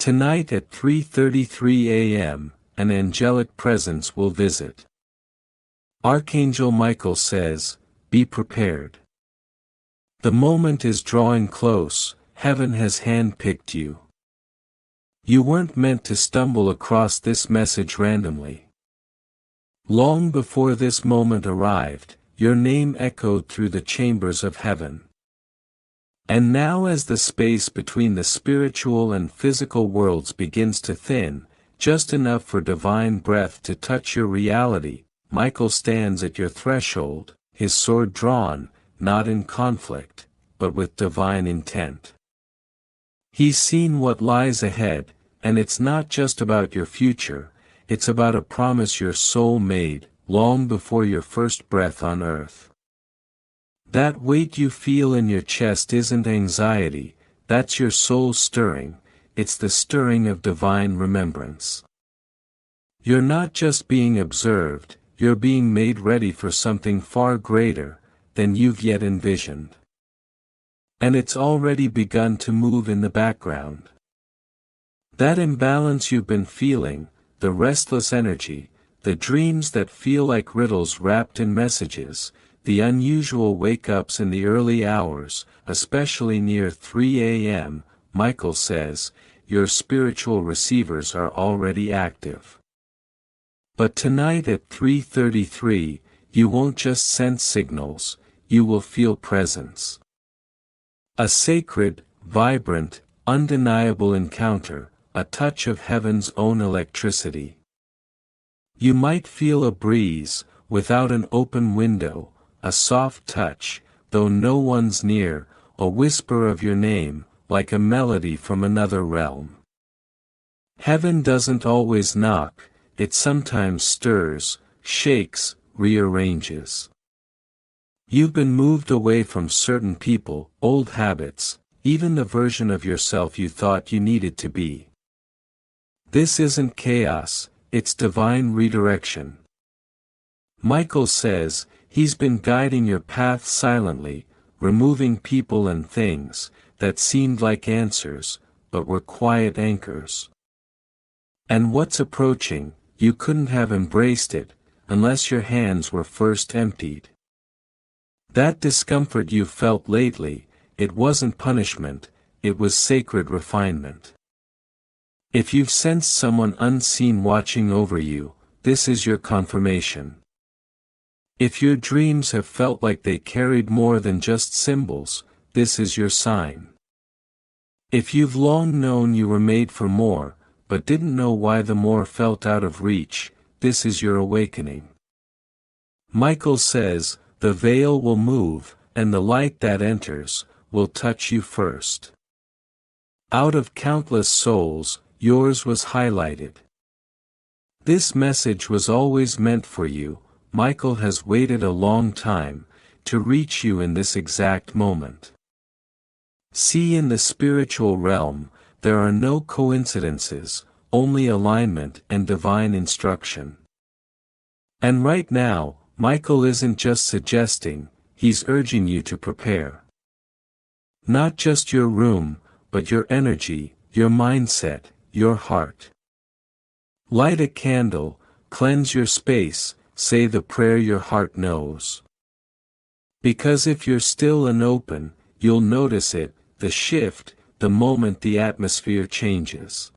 Tonight at 3:33 a.m., an angelic presence will visit. Archangel Michael says, be prepared. The moment is drawing close, heaven has handpicked you. You weren't meant to stumble across this message randomly. Long before this moment arrived, your name echoed through the chambers of heaven. And now as the space between the spiritual and physical worlds begins to thin, just enough for divine breath to touch your reality, Michael stands at your threshold, his sword drawn, not in conflict, but with divine intent. He's seen what lies ahead, and it's not just about your future, it's about a promise your soul made, long before your first breath on earth. That weight you feel in your chest isn't anxiety, that's your soul stirring, it's the stirring of divine remembrance. You're not just being observed, you're being made ready for something far greater than you've yet envisioned. And it's already begun to move in the background. That imbalance you've been feeling, the restless energy, the dreams that feel like riddles wrapped in messages, the unusual wake-ups in the early hours, especially near 3 a.m., Michael says, your spiritual receivers are already active. But tonight at 3:33, you won't just sense signals, you will feel presence. A sacred, vibrant, undeniable encounter, a touch of heaven's own electricity. You might feel a breeze, without an open window, a soft touch, though no one's near, a whisper of your name, like a melody from another realm. Heaven doesn't always knock, it sometimes stirs, shakes, rearranges. You've been moved away from certain people, old habits, even the version of yourself you thought you needed to be. This isn't chaos, it's divine redirection. Michael says, he's been guiding your path silently, removing people and things that seemed like answers, but were quiet anchors. And what's approaching, you couldn't have embraced it, unless your hands were first emptied. That discomfort you felt lately, it wasn't punishment, it was sacred refinement. If you've sensed someone unseen watching over you, this is your confirmation. If your dreams have felt like they carried more than just symbols, this is your sign. If you've long known you were made for more, but didn't know why the more felt out of reach, this is your awakening. Michael says, the veil will move, and the light that enters, will touch you first. Out of countless souls, yours was highlighted. This message was always meant for you, Michael has waited a long time, to reach you in this exact moment. See, in the spiritual realm, there are no coincidences, only alignment and divine instruction. And right now, Michael isn't just suggesting, he's urging you to prepare. Not just your room, but your energy, your mindset, your heart. Light a candle, cleanse your space, say the prayer your heart knows. Because if you're still and open, you'll notice it, the shift, the moment the atmosphere changes.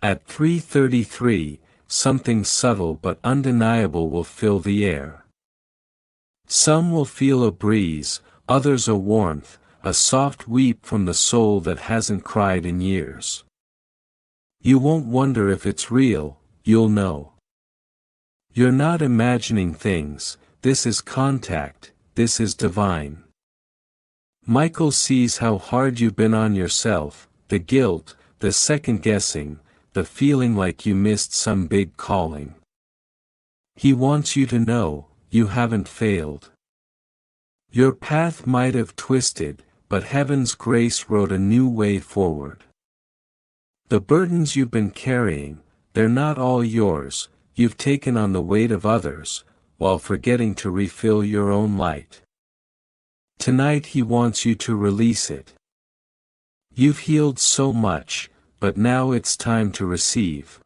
At 3:33, something subtle but undeniable will fill the air. Some will feel a breeze, others a warmth, a soft weep from the soul that hasn't cried in years. You won't wonder if it's real, you'll know. You're not imagining things, this is contact, this is divine. Michael sees how hard you've been on yourself, the guilt, the second-guessing, the feeling like you missed some big calling. He wants you to know, you haven't failed. Your path might have twisted, but heaven's grace wrote a new way forward. The burdens you've been carrying, they're not all yours, you've taken on the weight of others, while forgetting to refill your own light. Tonight he wants you to release it. You've healed so much, but now it's time to receive.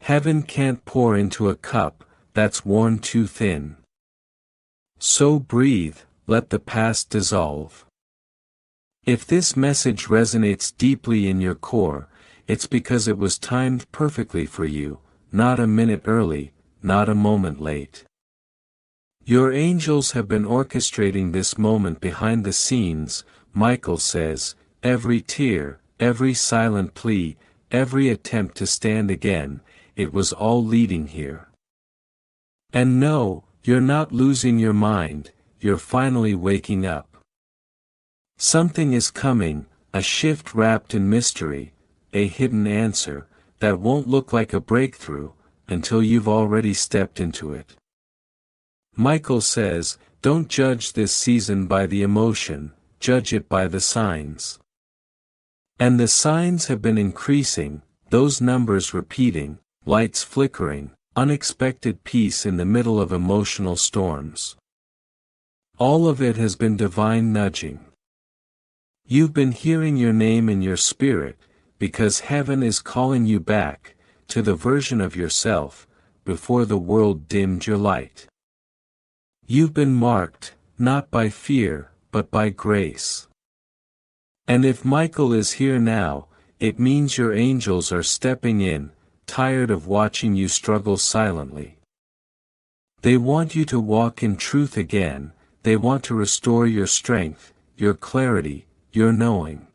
Heaven can't pour into a cup that's worn too thin. So breathe, let the past dissolve. If this message resonates deeply in your core, it's because it was timed perfectly for you, not a minute early, not a moment late. Your angels have been orchestrating this moment behind the scenes, Michael says. Every tear, every silent plea, every attempt to stand again, it was all leading here. And no, you're not losing your mind, you're finally waking up. Something is coming, a shift wrapped in mystery, a hidden answer, that won't look like a breakthrough, until you've already stepped into it. Michael says, don't judge this season by the emotion, judge it by the signs. And the signs have been increasing, those numbers repeating, lights flickering, unexpected peace in the middle of emotional storms. All of it has been divine nudging. You've been hearing your name in your spirit, because heaven is calling you back, to the version of yourself, before the world dimmed your light. You've been marked, not by fear, but by grace. And if Michael is here now, it means your angels are stepping in, tired of watching you struggle silently. They want you to walk in truth again, they want to restore your strength, your clarity, your knowing.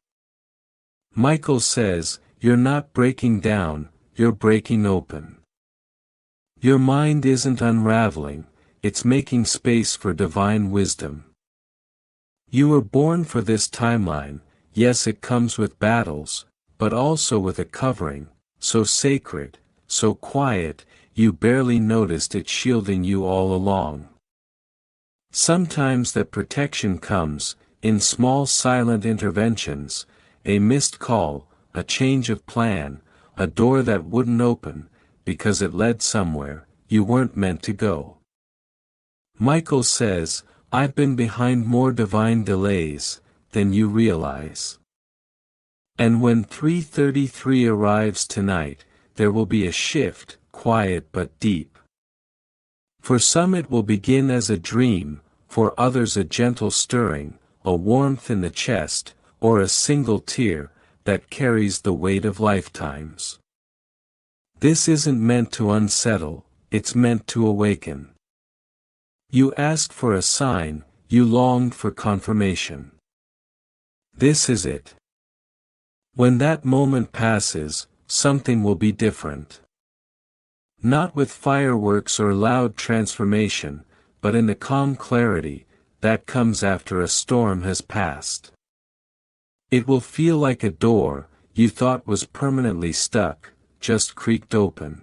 Michael says, you're not breaking down, you're breaking open. Your mind isn't unraveling, it's making space for divine wisdom. You were born for this timeline, yes, it comes with battles, but also with a covering, so sacred, so quiet, you barely noticed it shielding you all along. Sometimes that protection comes, in small silent interventions, a missed call, a change of plan, a door that wouldn't open, because it led somewhere you weren't meant to go. Michael says, I've been behind more divine delays than you realize. And when 3:33 arrives tonight, there will be a shift, quiet but deep. For some it will begin as a dream, for others a gentle stirring, a warmth in the chest, or a single tear, that carries the weight of lifetimes. This isn't meant to unsettle, it's meant to awaken. You asked for a sign, you longed for confirmation. This is it. When that moment passes, something will be different. Not with fireworks or loud transformation, but in the calm clarity that comes after a storm has passed. It will feel like a door you thought was permanently stuck, just creaked open.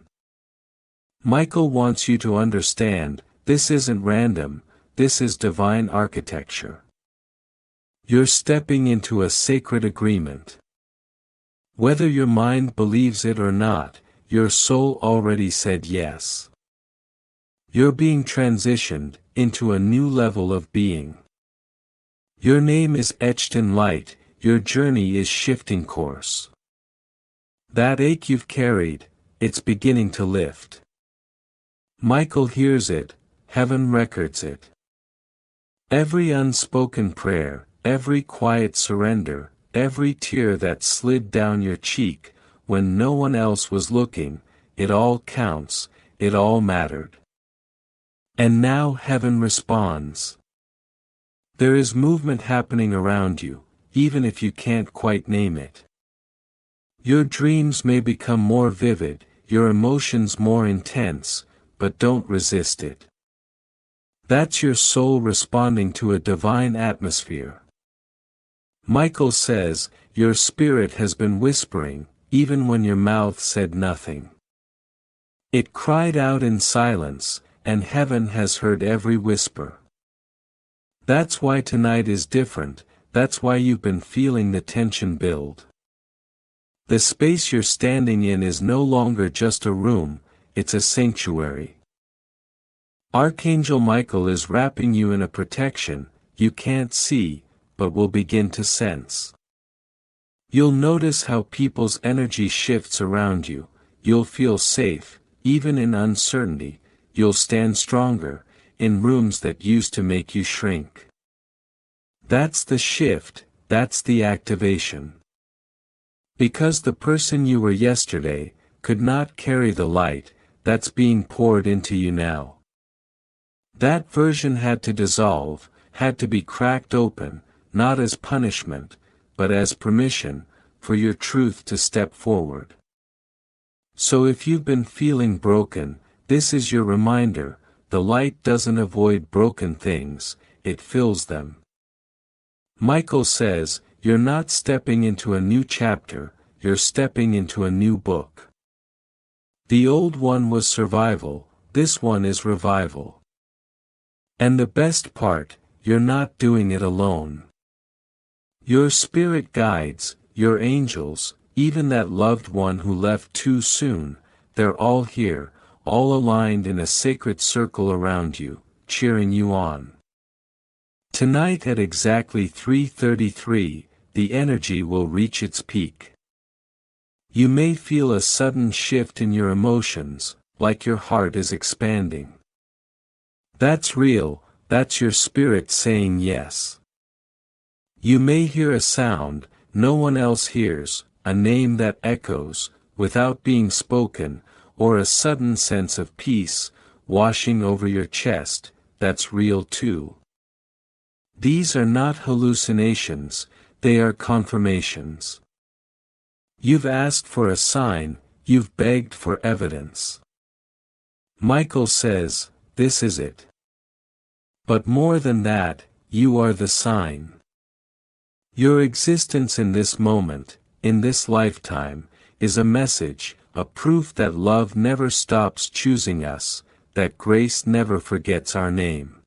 Michael wants you to understand, this isn't random, this is divine architecture. You're stepping into a sacred agreement. Whether your mind believes it or not, your soul already said yes. You're being transitioned into a new level of being. Your name is etched in light, your journey is shifting course. That ache you've carried, it's beginning to lift. Michael hears it, heaven records it. Every unspoken prayer, every quiet surrender, every tear that slid down your cheek, when no one else was looking, it all counts, it all mattered. And now heaven responds. There is movement happening around you, even if you can't quite name it. Your dreams may become more vivid, your emotions more intense, but don't resist it. That's your soul responding to a divine atmosphere. Michael says, your spirit has been whispering, even when your mouth said nothing. It cried out in silence, and heaven has heard every whisper. That's why tonight is different, that's why you've been feeling the tension build. The space you're standing in is no longer just a room, it's a sanctuary. Archangel Michael is wrapping you in a protection you can't see, but will begin to sense. You'll notice how people's energy shifts around you. You'll feel safe, even in uncertainty. You'll stand stronger, in rooms that used to make you shrink. That's the shift, that's the activation. Because the person you were yesterday could not carry the light that's being poured into you now. That version had to dissolve, had to be cracked open, not as punishment, but as permission, for your truth to step forward. So if you've been feeling broken, this is your reminder: the light doesn't avoid broken things, it fills them. Michael says, you're not stepping into a new chapter, you're stepping into a new book. The old one was survival, this one is revival. And the best part, you're not doing it alone. Your spirit guides, your angels, even that loved one who left too soon, they're all here, all aligned in a sacred circle around you, cheering you on. Tonight at exactly 3:33, the energy will reach its peak. You may feel a sudden shift in your emotions, like your heart is expanding. That's real, that's your spirit saying yes. You may hear a sound no one else hears, a name that echoes, without being spoken, or a sudden sense of peace, washing over your chest, that's real too. These are not hallucinations, they are confirmations. You've asked for a sign, you've begged for evidence. Michael says, this is it. But more than that, you are the sign. Your existence in this moment, in this lifetime, is a message, a proof that love never stops choosing us, that grace never forgets our name.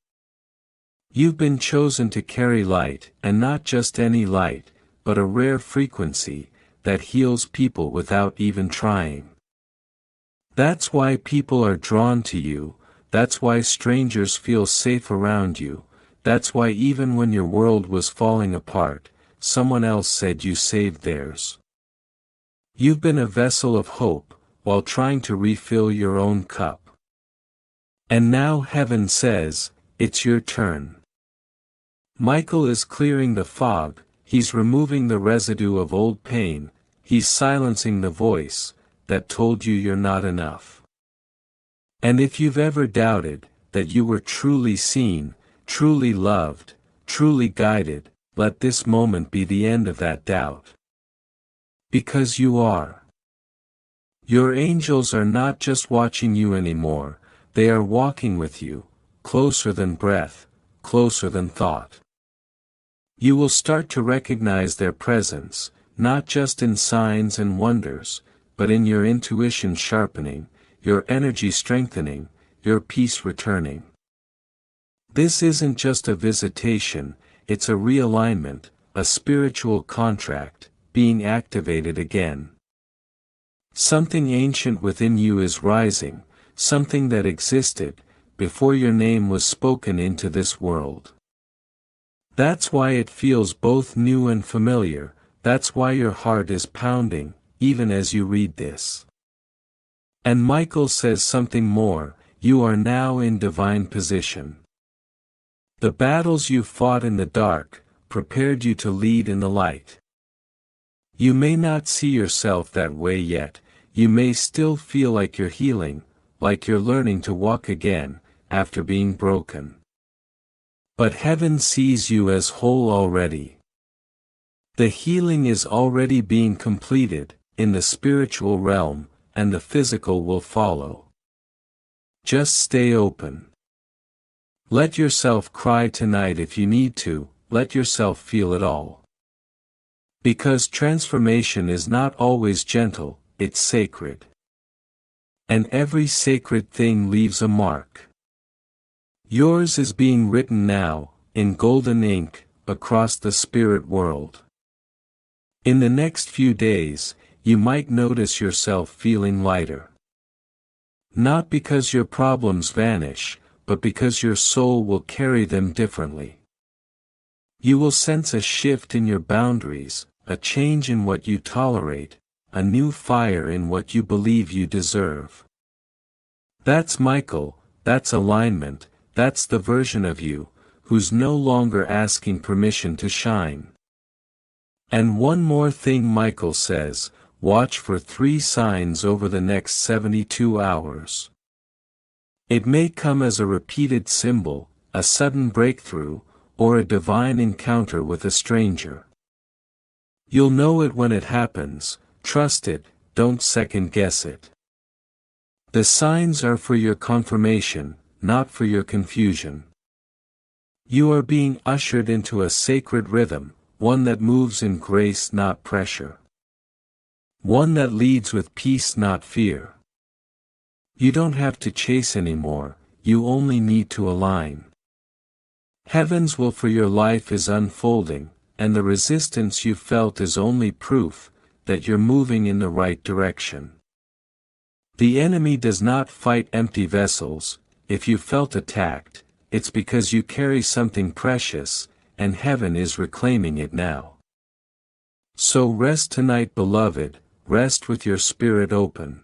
You've been chosen to carry light, and not just any light, but a rare frequency, that heals people without even trying. That's why people are drawn to you, that's why strangers feel safe around you, that's why even when your world was falling apart, someone else said you saved theirs. You've been a vessel of hope, while trying to refill your own cup. And now heaven says, it's your turn. Michael is clearing the fog, he's removing the residue of old pain, he's silencing the voice that told you you're not enough. And if you've ever doubted that you were truly seen, truly loved, truly guided, let this moment be the end of that doubt. Because you are. Your angels are not just watching you anymore, they are walking with you, closer than breath, closer than thought. You will start to recognize their presence, not just in signs and wonders, but in your intuition sharpening, your energy strengthening, your peace returning. This isn't just a visitation, it's a realignment, a spiritual contract, being activated again. Something ancient within you is rising, something that existed before your name was spoken into this world. That's why it feels both new and familiar, that's why your heart is pounding, even as you read this. And Michael says something more, you are now in divine position. The battles you fought in the dark, prepared you to lead in the light. You may not see yourself that way yet, you may still feel like you're healing, like you're learning to walk again, after being broken. But heaven sees you as whole already. The healing is already being completed, in the spiritual realm, and the physical will follow. Just stay open. Let yourself cry tonight if you need to, let yourself feel it all. Because transformation is not always gentle, it's sacred. And every sacred thing leaves a mark. Yours is being written now, in golden ink, across the spirit world. In the next few days, you might notice yourself feeling lighter. Not because your problems vanish, but because your soul will carry them differently. You will sense a shift in your boundaries, a change in what you tolerate, a new fire in what you believe you deserve. That's Michael, that's alignment, that's the version of you, who's no longer asking permission to shine. And one more thing Michael says, watch for 3 signs over the next 72 hours. It may come as a repeated symbol, a sudden breakthrough, or a divine encounter with a stranger. You'll know it when it happens, trust it, don't second guess it. The signs are for your confirmation, not for your confusion. You are being ushered into a sacred rhythm, one that moves in grace not pressure. One that leads with peace not fear. You don't have to chase anymore, you only need to align. Heaven's will for your life is unfolding, and the resistance you felt is only proof that you're moving in the right direction. The enemy does not fight empty vessels. If you felt attacked, it's because you carry something precious, and heaven is reclaiming it now. So rest tonight, beloved, rest with your spirit open.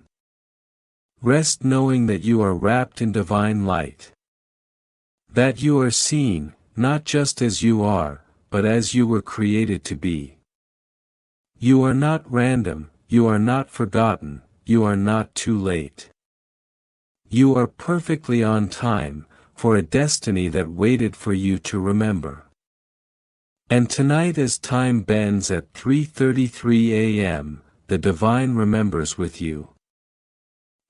Rest knowing that you are wrapped in divine light. That you are seen, not just as you are, but as you were created to be. You are not random, you are not forgotten, you are not too late. You are perfectly on time, for a destiny that waited for you to remember. And tonight as time bends at 3:33 a.m., the divine remembers with you.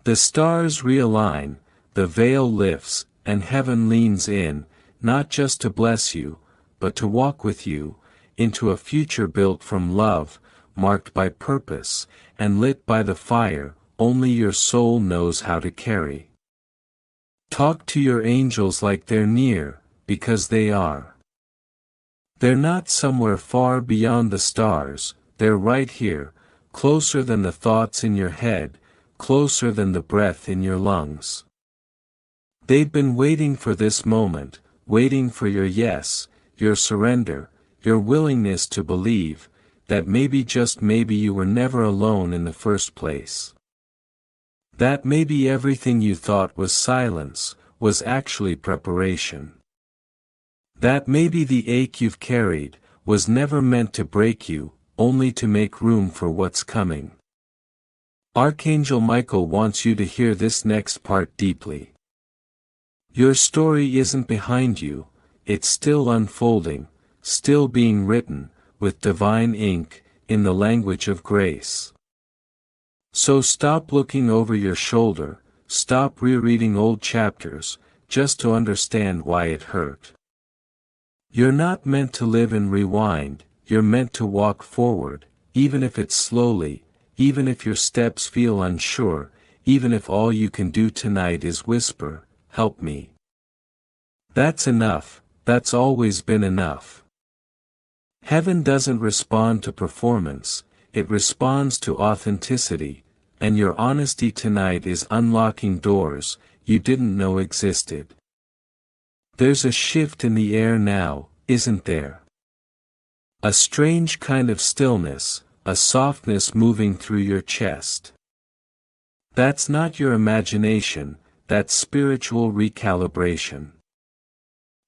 The stars realign, the veil lifts, and heaven leans in, not just to bless you, but to walk with you, into a future built from love, marked by purpose, and lit by the fire only your soul knows how to carry. Talk to your angels like they're near, because they are. They're not somewhere far beyond the stars, they're right here, closer than the thoughts in your head, closer than the breath in your lungs. They've been waiting for this moment, waiting for your yes, your surrender, your willingness to believe, that maybe just maybe you were never alone in the first place. That maybe everything you thought was silence, was actually preparation. That maybe the ache you've carried, was never meant to break you, only to make room for what's coming. Archangel Michael wants you to hear this next part deeply. Your story isn't behind you, it's still unfolding, still being written, with divine ink, in the language of grace. So stop looking over your shoulder, stop rereading old chapters, just to understand why it hurt. You're not meant to live and rewind, you're meant to walk forward, even if it's slowly, even if your steps feel unsure, even if all you can do tonight is whisper, "Help me." That's enough, that's always been enough. Heaven doesn't respond to performance, it responds to authenticity, and your honesty tonight is unlocking doors you didn't know existed. There's a shift in the air now, isn't there? A strange kind of stillness, a softness moving through your chest. That's not your imagination, that's spiritual recalibration.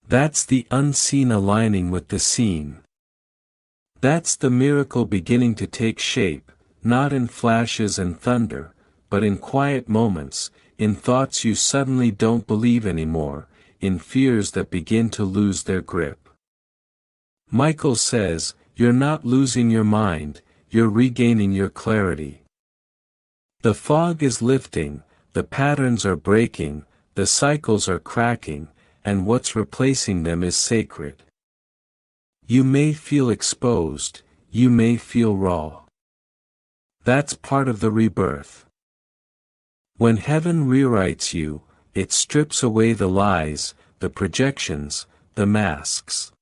That's the unseen aligning with the seen. That's the miracle beginning to take shape, not in flashes and thunder, but in quiet moments, in thoughts you suddenly don't believe anymore, in fears that begin to lose their grip. Michael says, you're not losing your mind, you're regaining your clarity. The fog is lifting, the patterns are breaking, the cycles are cracking, and what's replacing them is sacred. You may feel exposed, you may feel raw. That's part of the rebirth. When heaven rewrites you, it strips away the lies, the projections, the masks.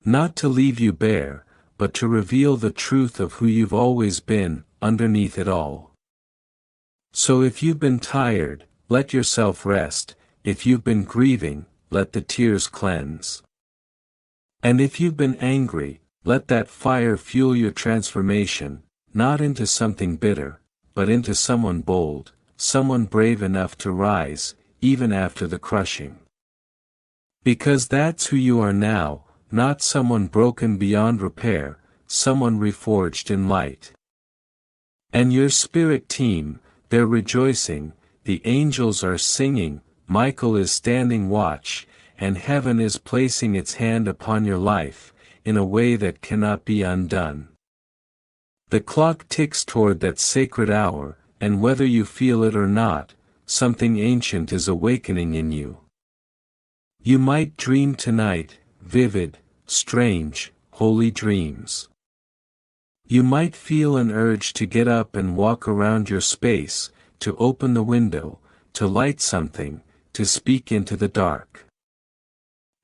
Not to leave you bare, but to reveal the truth of who you've always been, underneath it all. So if you've been tired, let yourself rest, if you've been grieving, let the tears cleanse. And if you've been angry, Let that fire fuel your transformation, not into something bitter, but into someone bold, someone brave enough to rise, even after the crushing. Because that's who you are now, not someone broken beyond repair, someone reforged in light. And your spirit team, they're rejoicing, the angels are singing, Michael is standing watch, and heaven is placing its hand upon your life, in a way that cannot be undone. The clock ticks toward that sacred hour, and whether you feel it or not, something ancient is awakening in you. You might dream tonight, vivid, strange, holy dreams. You might feel an urge to get up and walk around your space, to open the window, to light something, to speak into the dark.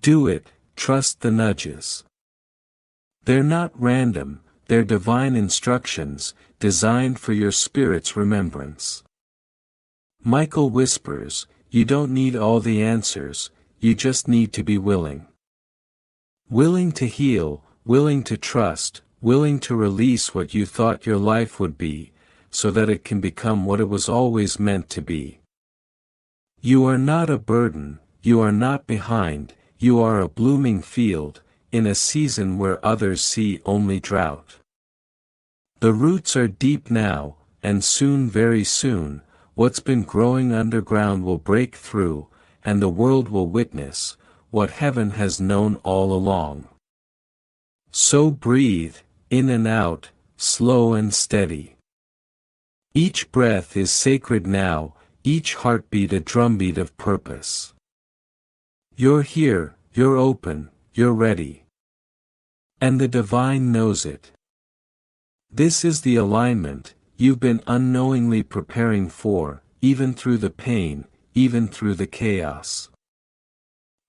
Do it, trust the nudges. They're not random, they're divine instructions, designed for your spirit's remembrance. Michael whispers, you don't need all the answers, you just need to be willing. Willing to heal, willing to trust, willing to release what you thought your life would be, so that it can become what it was always meant to be. You are not a burden, you are not behind, you are a blooming field, in a season where others see only drought. The roots are deep now, and soon, very soon, what's been growing underground will break through, and the world will witness what heaven has known all along. So breathe, in and out, slow and steady. Each breath is sacred now, each heartbeat a drumbeat of purpose. You're here, you're open, you're ready. And the divine knows it. This is the alignment you've been unknowingly preparing for, even through the pain, even through the chaos.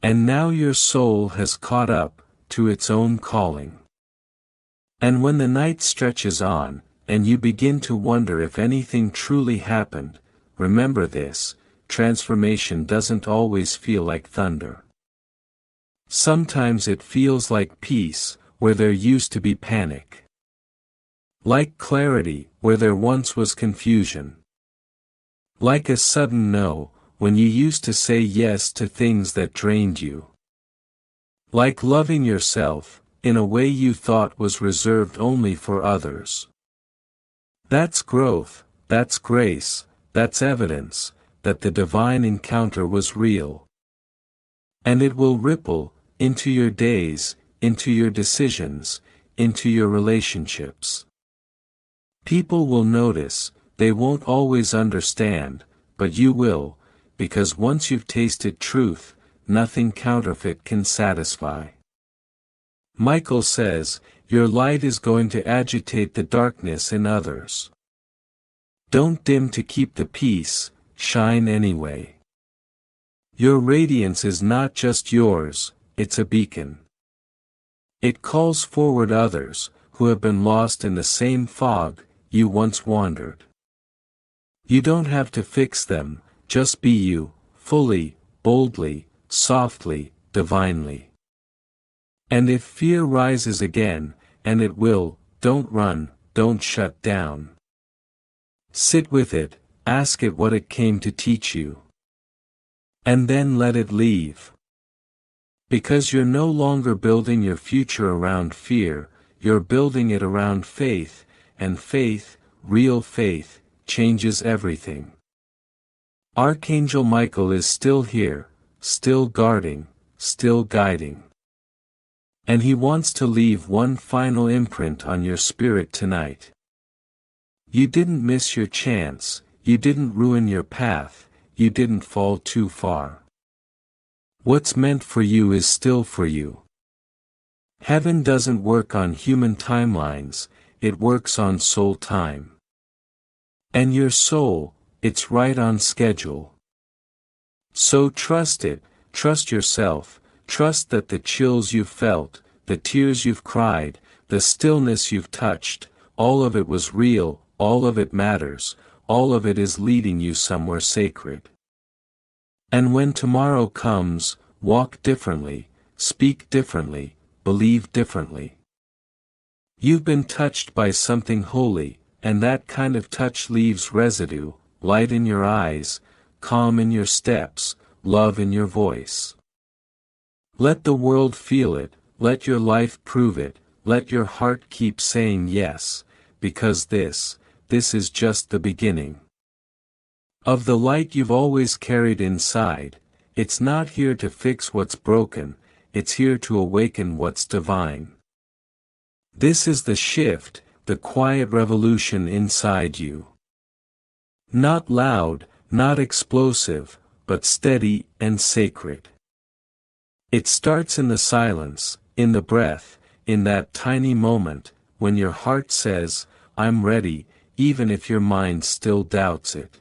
And now your soul has caught up to its own calling. And when the night stretches on, and you begin to wonder if anything truly happened, remember this, transformation doesn't always feel like thunder. Sometimes it feels like peace, where there used to be panic. Like clarity, where there once was confusion. Like a sudden no, when you used to say yes to things that drained you. Like loving yourself, in a way you thought was reserved only for others. That's growth, that's grace, that's evidence, that the divine encounter was real. And it will ripple, into your days, into your decisions, into your relationships. People will notice, they won't always understand, but you will, because once you've tasted truth, nothing counterfeit can satisfy. Michael says, your light is going to agitate the darkness in others. Don't dim to keep the peace, shine anyway. Your radiance is not just yours, it's a beacon. It calls forward others, who have been lost in the same fog you once wandered. You don't have to fix them, just be you, fully, boldly, softly, divinely. And if fear rises again, and it will, don't run, don't shut down. Sit with it, ask it what it came to teach you. And then let it leave. Because you're no longer building your future around fear, you're building it around faith, and faith, real faith, changes everything. Archangel Michael is still here, still guarding, still guiding. And he wants to leave one final imprint on your spirit tonight. You didn't miss your chance, you didn't ruin your path, you didn't fall too far. What's meant for you is still for you. Heaven doesn't work on human timelines, it works on soul time. And your soul, it's right on schedule. So trust it, trust yourself, trust that the chills you've felt, the tears you've cried, the stillness you've touched, all of it was real, all of it matters, all of it is leading you somewhere sacred. And when tomorrow comes, walk differently, speak differently, believe differently. You've been touched by something holy, and that kind of touch leaves residue, light in your eyes, calm in your steps, love in your voice. Let the world feel it, let your life prove it, let your heart keep saying yes, because this is just the beginning. Of the light you've always carried inside, it's not here to fix what's broken, it's here to awaken what's divine. This is the shift, the quiet revolution inside you. Not loud, not explosive, but steady and sacred. It starts in the silence, in the breath, in that tiny moment, when your heart says, I'm ready, even if your mind still doubts it.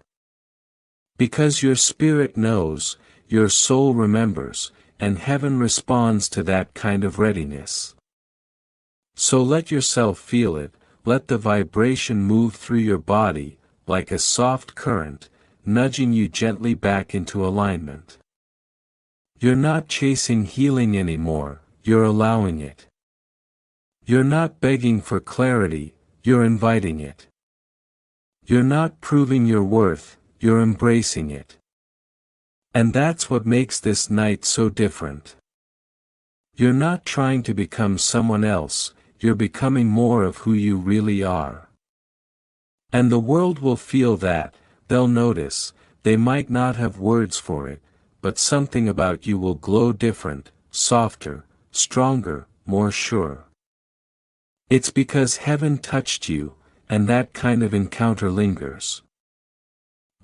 Because your spirit knows, your soul remembers, and heaven responds to that kind of readiness. So let yourself feel it, let the vibration move through your body, like a soft current, nudging you gently back into alignment. You're not chasing healing anymore, you're allowing it. You're not begging for clarity, you're inviting it. You're not proving your worth, you're embracing it. And that's what makes this night so different. You're not trying to become someone else, you're becoming more of who you really are. And the world will feel that, they'll notice, they might not have words for it, but something about you will glow different, softer, stronger, more sure. It's because heaven touched you, and that kind of encounter lingers.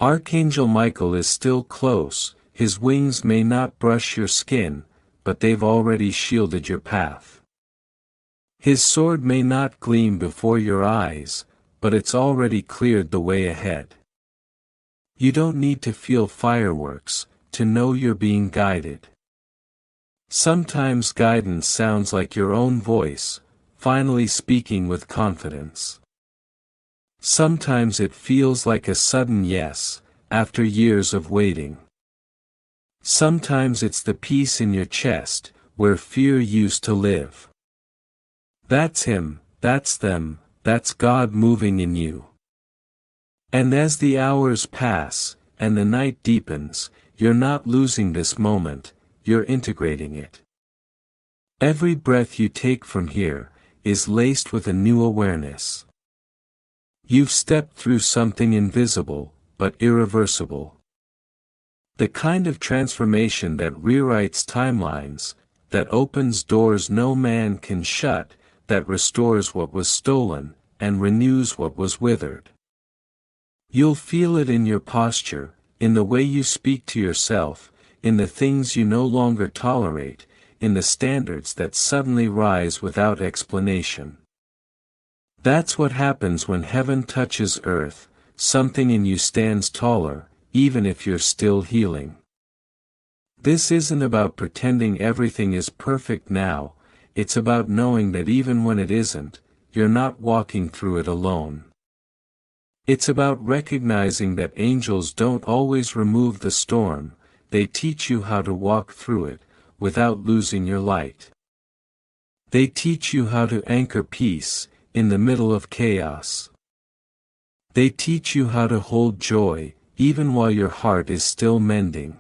Archangel Michael is still close, his wings may not brush your skin, but they've already shielded your path. His sword may not gleam before your eyes, but it's already cleared the way ahead. You don't need to feel fireworks, to know you're being guided. Sometimes guidance sounds like your own voice, finally speaking with confidence. Sometimes it feels like a sudden yes, after years of waiting. Sometimes it's the peace in your chest, where fear used to live. That's him, that's them, that's God moving in you. And as the hours pass, and the night deepens, you're not losing this moment, you're integrating it. Every breath you take from here, is laced with a new awareness. You've stepped through something invisible, but irreversible. The kind of transformation that rewrites timelines, that opens doors no man can shut, that restores what was stolen, and renews what was withered. You'll feel it in your posture, in the way you speak to yourself, in the things you no longer tolerate, in the standards that suddenly rise without explanation. That's what happens when heaven touches earth, something in you stands taller, even if you're still healing. This isn't about pretending everything is perfect now, it's about knowing that even when it isn't, you're not walking through it alone. It's about recognizing that angels don't always remove the storm, they teach you how to walk through it, without losing your light. They teach you how to anchor peace, in the middle of chaos. They teach you how to hold joy, even while your heart is still mending.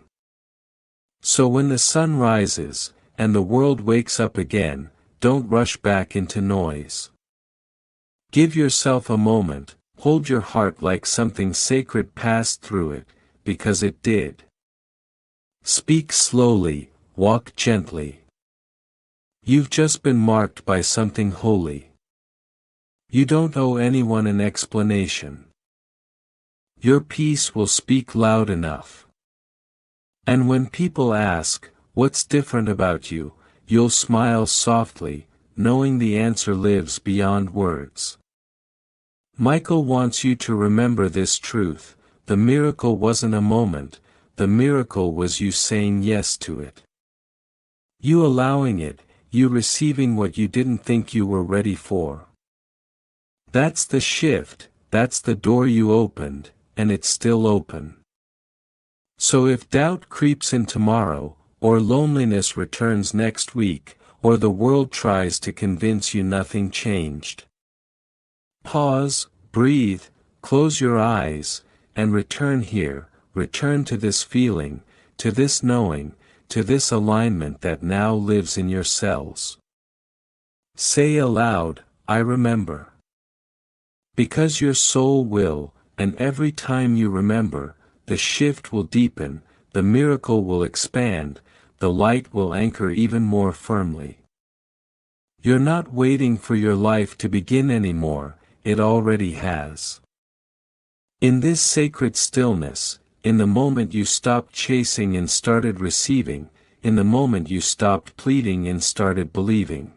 So when the sun rises, and the world wakes up again, don't rush back into noise. Give yourself a moment, hold your heart like something sacred passed through it, because it did. Speak slowly, walk gently. You've just been marked by something holy. You don't owe anyone an explanation. Your peace will speak loud enough. And when people ask, what's different about you, you'll smile softly, knowing the answer lives beyond words. Michael wants you to remember this truth, the miracle wasn't a moment, the miracle was you saying yes to it. You allowing it, you receiving what you didn't think you were ready for. That's the shift, that's the door you opened, and it's still open. So if doubt creeps in tomorrow, or loneliness returns next week, or the world tries to convince you nothing changed. Pause, breathe, close your eyes, and return here, return to this feeling, to this knowing, to this alignment that now lives in your cells. Say aloud, I remember. Because your soul will, and every time you remember, the shift will deepen, the miracle will expand, the light will anchor even more firmly. You're not waiting for your life to begin anymore, it already has. In this sacred stillness, in the moment you stopped chasing and started receiving, in the moment you stopped pleading and started believing.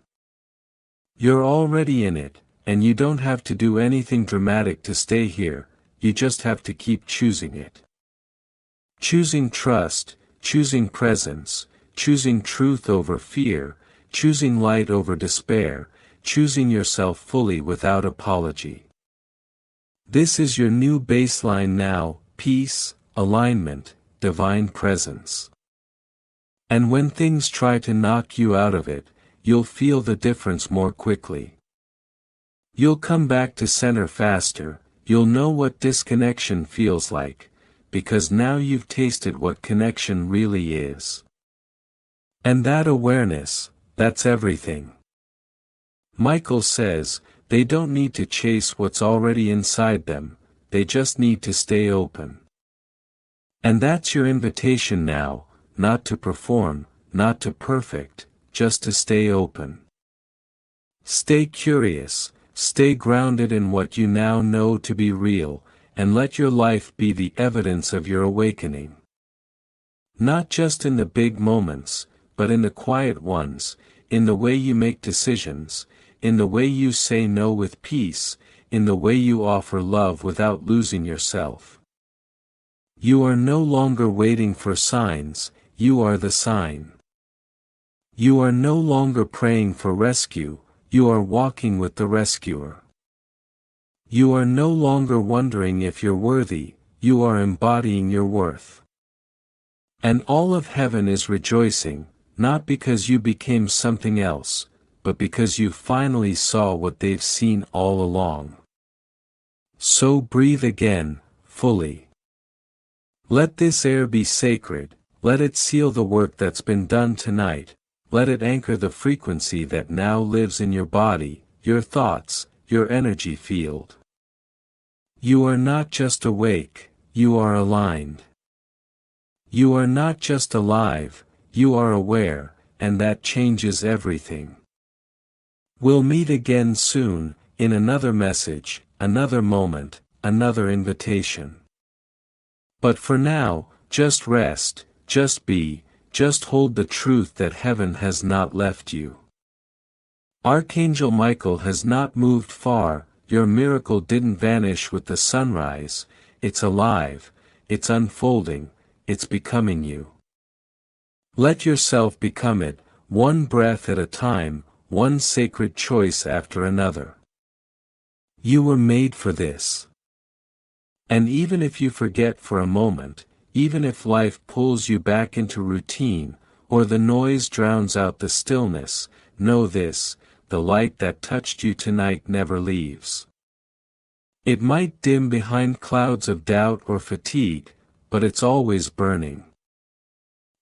You're already in it, and you don't have to do anything dramatic to stay here, you just have to keep choosing it. Choosing trust, choosing presence, choosing truth over fear, choosing light over despair, choosing yourself fully without apology. This is your new baseline now, peace, alignment, divine presence. And when things try to knock you out of it, you'll feel the difference more quickly. You'll come back to center faster, you'll know what disconnection feels like, because now you've tasted what connection really is. And that awareness, that's everything. Michael says, they don't need to chase what's already inside them, they just need to stay open. And that's your invitation now, not to perform, not to perfect, just to stay open. Stay curious, stay grounded in what you now know to be real, and let your life be the evidence of your awakening. Not just in the big moments, but in the quiet ones, in the way you make decisions, in the way you say no with peace, in the way you offer love without losing yourself. You are no longer waiting for signs, you are the sign. You are no longer praying for rescue, you are walking with the rescuer. You are no longer wondering if you're worthy, you are embodying your worth. And all of heaven is rejoicing, not because you became something else, but because you finally saw what they've seen all along. So breathe again, fully. Let this air be sacred, let it seal the work that's been done tonight, let it anchor the frequency that now lives in your body, your thoughts, your energy field. You are not just awake, you are aligned. You are not just alive, you are aware, and that changes everything. We'll meet again soon, in another message, another moment, another invitation. But for now, just rest, just be, just hold the truth that heaven has not left you. Archangel Michael has not moved far, your miracle didn't vanish with the sunrise, it's alive, it's unfolding, it's becoming you. Let yourself become it, one breath at a time, one sacred choice after another. You were made for this. And even if you forget for a moment, even if life pulls you back into routine, or the noise drowns out the stillness, know this, the light that touched you tonight never leaves. It might dim behind clouds of doubt or fatigue, but it's always burning.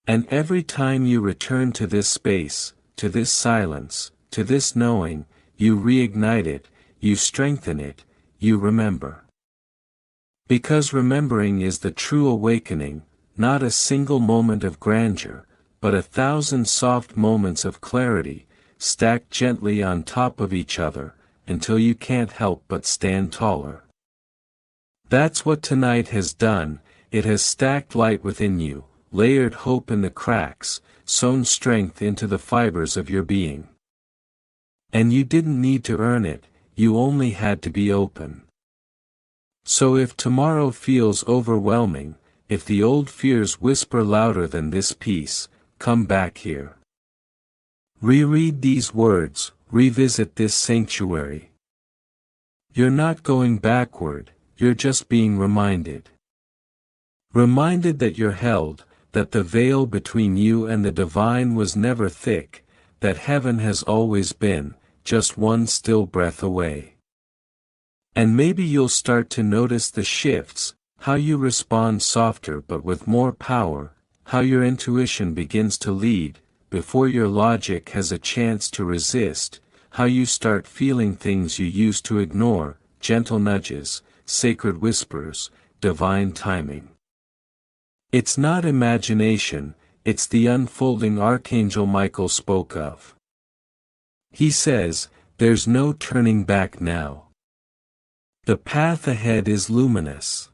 And every time you return to this space, to this silence, to this knowing, you reignite it, you strengthen it, you remember. Because remembering is the true awakening, not a single moment of grandeur, but 1,000 soft moments of clarity, stacked gently on top of each other, until you can't help but stand taller. That's what tonight has done, it has stacked light within you, layered hope in the cracks, sewn strength into the fibers of your being. And you didn't need to earn it, you only had to be open. So if tomorrow feels overwhelming, if the old fears whisper louder than this peace, come back here. Reread these words, revisit this sanctuary. You're not going backward, you're just being reminded. Reminded that you're held, that the veil between you and the divine was never thick, that heaven has always been, just one still breath away. And maybe you'll start to notice the shifts, how you respond softer but with more power, how your intuition begins to lead, before your logic has a chance to resist, how you start feeling things you used to ignore, gentle nudges, sacred whispers, divine timing. It's not imagination, it's the unfolding Archangel Michael spoke of. He says, there's no turning back now. The path ahead is luminous.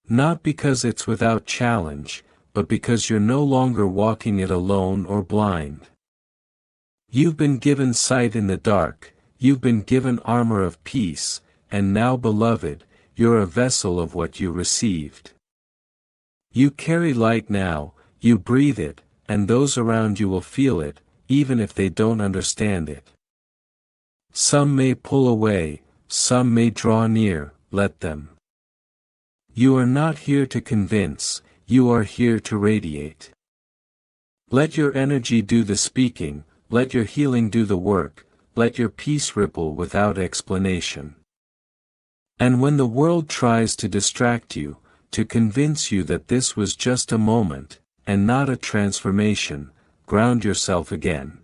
Not because it's without challenge, but because you're no longer walking it alone or blind. You've been given sight in the dark, you've been given armor of peace, and now, beloved, you're a vessel of what you received. You carry light now, you breathe it, and those around you will feel it, even if they don't understand it. Some may pull away, some may draw near, let them. You are not here to convince, you are here to radiate. Let your energy do the speaking, let your healing do the work, let your peace ripple without explanation. And when the world tries to distract you, to convince you that this was just a moment, and not a transformation, ground yourself again.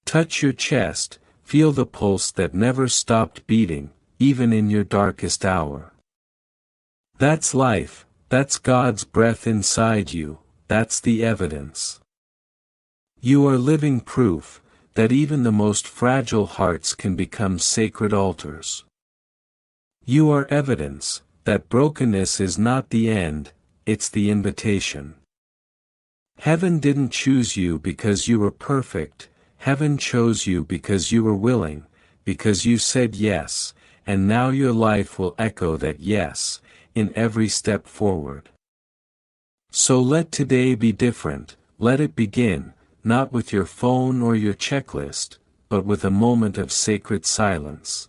Touch your chest, feel the pulse that never stopped beating, even in your darkest hour. That's life, that's God's breath inside you, that's the evidence. You are living proof, that even the most fragile hearts can become sacred altars. You are evidence, that brokenness is not the end, it's the invitation. Heaven didn't choose you because you were perfect, heaven chose you because you were willing, because you said yes, and now your life will echo that yes, in every step forward. So let today be different, let it begin, not with your phone or your checklist, but with a moment of sacred silence.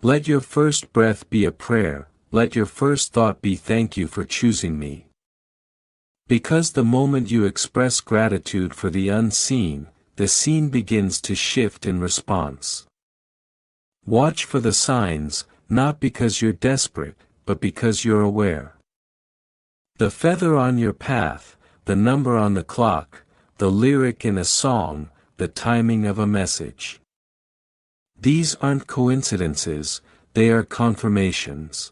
Let your first breath be a prayer, let your first thought be thank you for choosing me. Because the moment you express gratitude for the unseen, the scene begins to shift in response. Watch for the signs, not because you're desperate, but because you're aware. The feather on your path, the number on the clock, the lyric in a song, the timing of a message. These aren't coincidences, they are confirmations.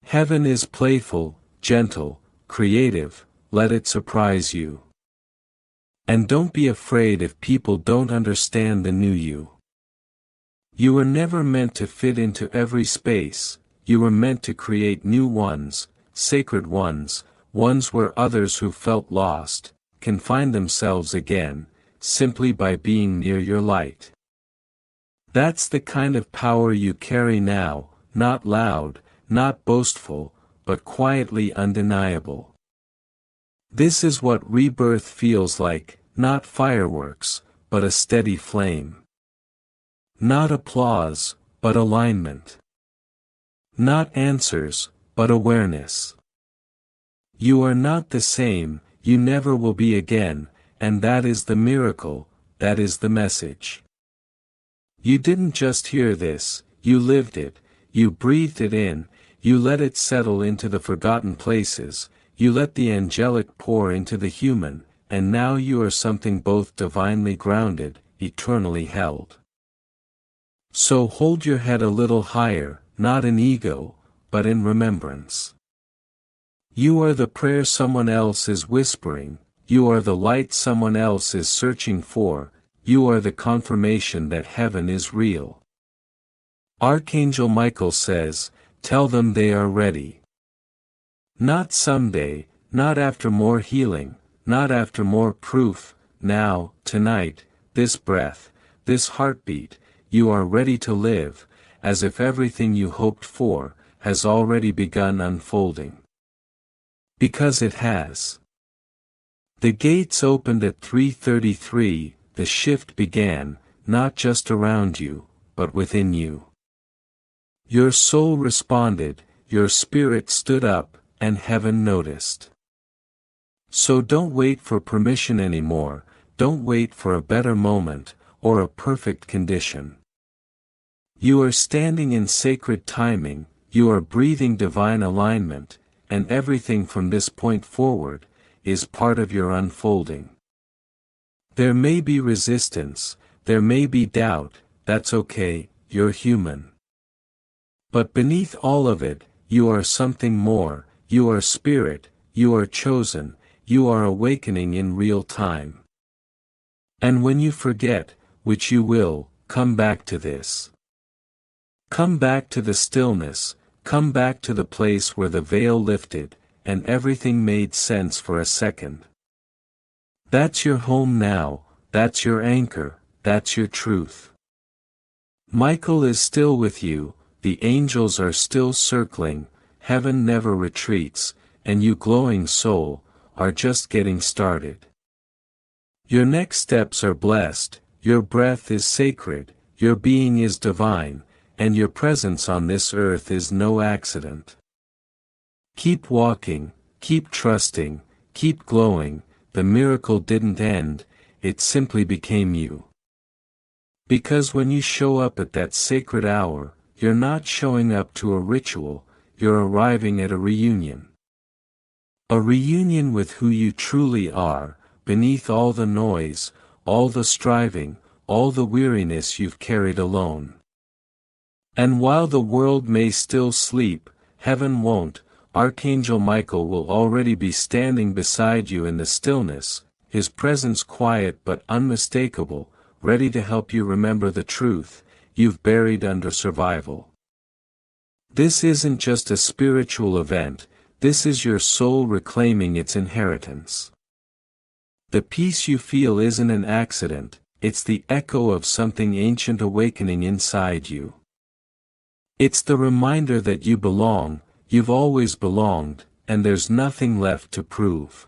Heaven is playful, gentle, creative, let it surprise you. And don't be afraid if people don't understand the new you. You were never meant to fit into every space, you were meant to create new ones, sacred ones, ones where others who felt lost, can find themselves again, simply by being near your light. That's the kind of power you carry now, not loud, not boastful, but quietly undeniable. This is what rebirth feels like, not fireworks, but a steady flame. Not applause, but alignment. Not answers, but awareness. You are not the same, you never will be again, and that is the miracle, that is the message. You didn't just hear this, you lived it, you breathed it in, you let it settle into the forgotten places, you let the angelic pour into the human, and now you are something both divinely grounded, eternally held. So hold your head a little higher, not in ego, but in remembrance. You are the prayer someone else is whispering, you are the light someone else is searching for, you are the confirmation that heaven is real. Archangel Michael says, tell them they are ready. Not someday, not after more healing, not after more proof, now, tonight, this breath, this heartbeat, you are ready to live, as if everything you hoped for, has already begun unfolding. Because it has. The gates opened at 3:33, the shift began, not just around you, but within you. Your soul responded, your spirit stood up, and heaven noticed. So don't wait for permission anymore, don't wait for a better moment, or a perfect condition. You are standing in sacred timing, you are breathing divine alignment, and everything from this point forward is part of your unfolding. There may be resistance, there may be doubt, that's okay, you're human. But beneath all of it, you are something more, you are spirit, you are chosen, you are awakening in real time. And when you forget, which you will, come back to this. Come back to the stillness, come back to the place where the veil lifted, and everything made sense for a second. That's your home now, that's your anchor, that's your truth. Michael is still with you, the angels are still circling, heaven never retreats, and you glowing soul, are just getting started. Your next steps are blessed, your breath is sacred, your being is divine, and your presence on this earth is no accident. Keep walking, keep trusting, keep glowing, the miracle didn't end, it simply became you. Because when you show up at that sacred hour, you're not showing up to a ritual, you're arriving at a reunion. A reunion with who you truly are, beneath all the noise, all the striving, all the weariness you've carried alone. And while the world may still sleep, heaven won't, Archangel Michael will already be standing beside you in the stillness, his presence quiet but unmistakable, ready to help you remember the truth you've buried under survival. This isn't just a spiritual event, this is your soul reclaiming its inheritance. The peace you feel isn't an accident, it's the echo of something ancient awakening inside you. It's the reminder that you belong, you've always belonged, and there's nothing left to prove.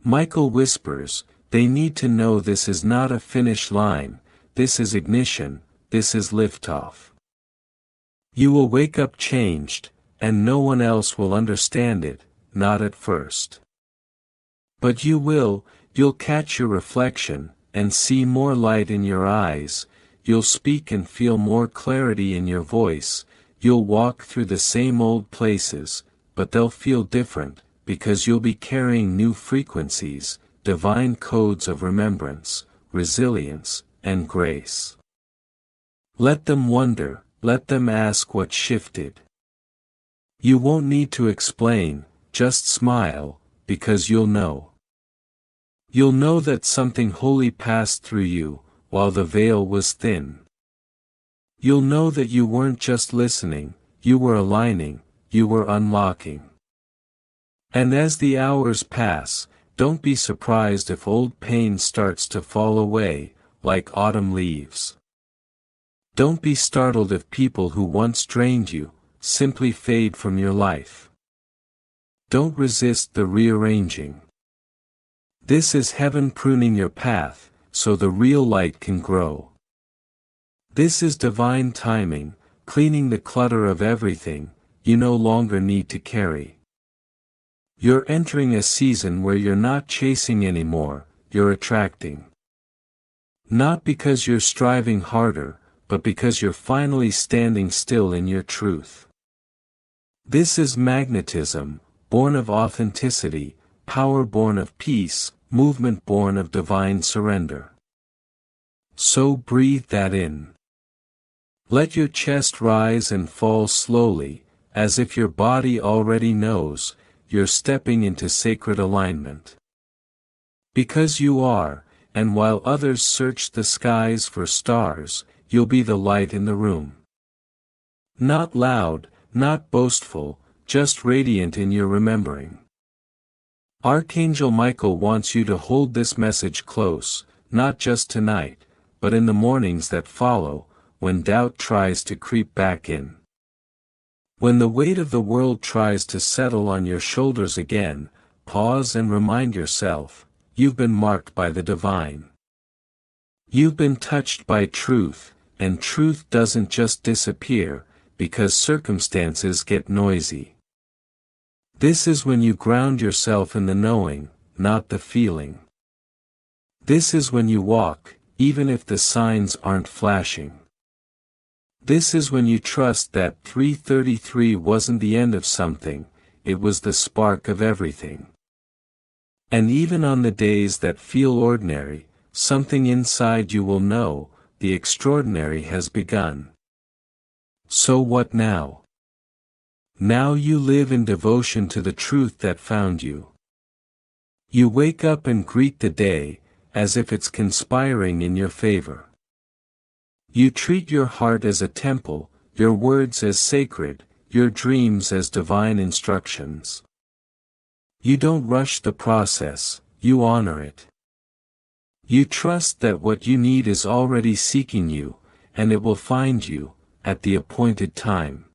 Michael whispers, they need to know this is not a finish line, this is ignition, this is liftoff. You will wake up changed, and no one else will understand it, not at first. But you will, you'll catch your reflection, and see more light in your eyes, you'll speak and feel more clarity in your voice, you'll walk through the same old places, but they'll feel different, because you'll be carrying new frequencies, divine codes of remembrance, resilience, and grace. Let them wonder, let them ask what shifted. You won't need to explain, just smile, because you'll know. You'll know that something holy passed through you, while the veil was thin. You'll know that you weren't just listening, you were aligning, you were unlocking. And as the hours pass, don't be surprised if old pain starts to fall away, like autumn leaves. Don't be startled if people who once drained you, simply fade from your life. Don't resist the rearranging. This is heaven pruning your path, so the real light can grow. This is divine timing, cleaning the clutter of everything you no longer need to carry. You're entering a season where you're not chasing anymore, you're attracting. Not because you're striving harder, but because you're finally standing still in your truth. This is magnetism, born of authenticity, power born of peace, movement born of divine surrender. So breathe that in. Let your chest rise and fall slowly, as if your body already knows, you're stepping into sacred alignment. Because you are, and while others search the skies for stars, you'll be the light in the room. Not loud, not boastful, just radiant in your remembering. Archangel Michael wants you to hold this message close, not just tonight, but in the mornings that follow, when doubt tries to creep back in. When the weight of the world tries to settle on your shoulders again, pause and remind yourself, you've been marked by the divine. You've been touched by truth, and truth doesn't just disappear, because circumstances get noisy. This is when you ground yourself in the knowing, not the feeling. This is when you walk, even if the signs aren't flashing. This is when you trust that 333 wasn't the end of something, it was the spark of everything. And even on the days that feel ordinary, something inside you will know, the extraordinary has begun. So what now? Now you live in devotion to the truth that found you. You wake up and greet the day, as if it's conspiring in your favor. You treat your heart as a temple, your words as sacred, your dreams as divine instructions. You don't rush the process, you honor it. You trust that what you need is already seeking you, and it will find you, at the appointed time.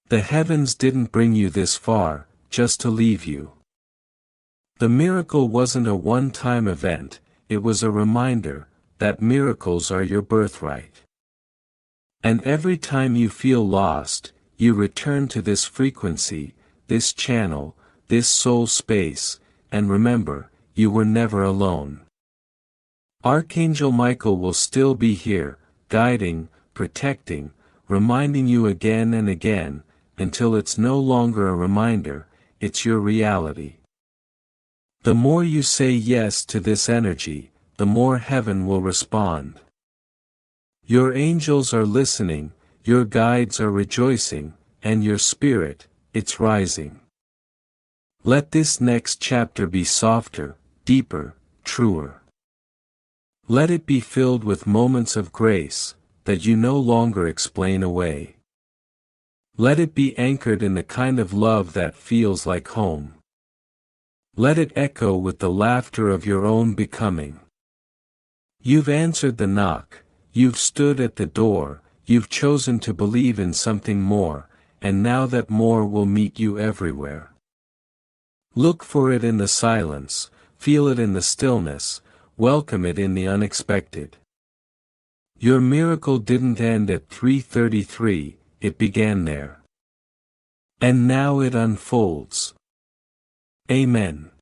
The heavens didn't bring you this far, just to leave you. The miracle wasn't a one-time event, it was a reminder that miracles are your birthright. And every time you feel lost, you return to this frequency, this channel, this soul space, and remember, you were never alone. Archangel Michael will still be here, guiding, protecting, reminding you again and again, until it's no longer a reminder, it's your reality. The more you say yes to this energy, the more heaven will respond. Your angels are listening, your guides are rejoicing, and your spirit, it's rising. Let this next chapter be softer, deeper, truer. Let it be filled with moments of grace, that you no longer explain away. Let it be anchored in the kind of love that feels like home. Let it echo with the laughter of your own becoming. You've answered the knock, you've stood at the door, you've chosen to believe in something more, and now that more will meet you everywhere. Look for it in the silence, feel it in the stillness, welcome it in the unexpected. Your miracle didn't end at 333, it began there. And now it unfolds. Amen.